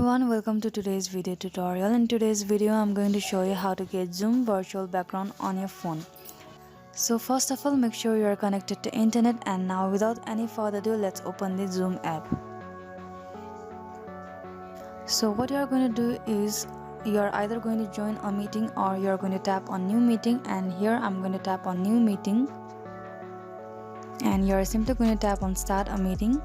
everyone, welcome to today's video tutorial. In today's video I'm going to show you how to get Zoom virtual background on your phone. So first of all, make sure you are connected to internet, and now without any further ado, let's open the Zoom app. So what you are going to do is you are either going to join a meeting or you are going to tap on new meeting, and here I'm going to tap on new meeting, and you are simply going to tap on start a meeting.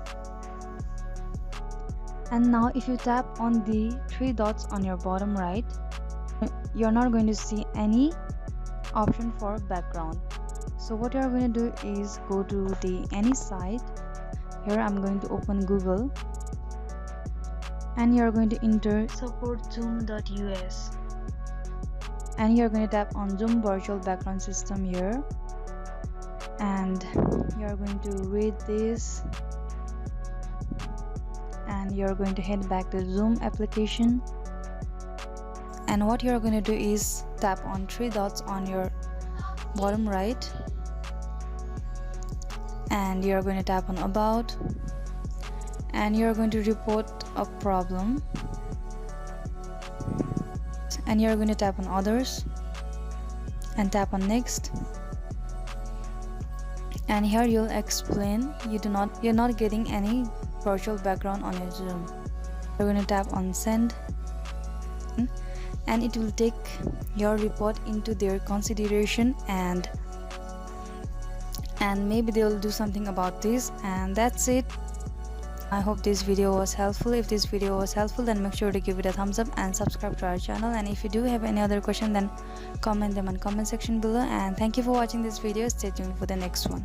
And now if you tap on the three dots on your bottom right, you're not going to see any option for background. So what you're going to do is go to the any site. Here I'm going to open Google, and you're going to enter supportzoom.us, and you're going to tap on Zoom virtual background system here, and you're going to read this, and you're going to head back to Zoom application. And what you're going to do is tap on three dots on your bottom right, and you're going to tap on about, and you're going to report a problem, and you're going to tap on others and tap on next. And here you'll explain you're not getting any virtual background on your Zoom. You're going to tap on send, and it will take your report into their consideration, and maybe they'll do something about this. And that's it. I hope this video was helpful. If this video was helpful, then make sure to give it a thumbs up and subscribe to our channel. And if you do have any other question, then comment them in comment section below. And thank you for watching this video. Stay tuned for the next one.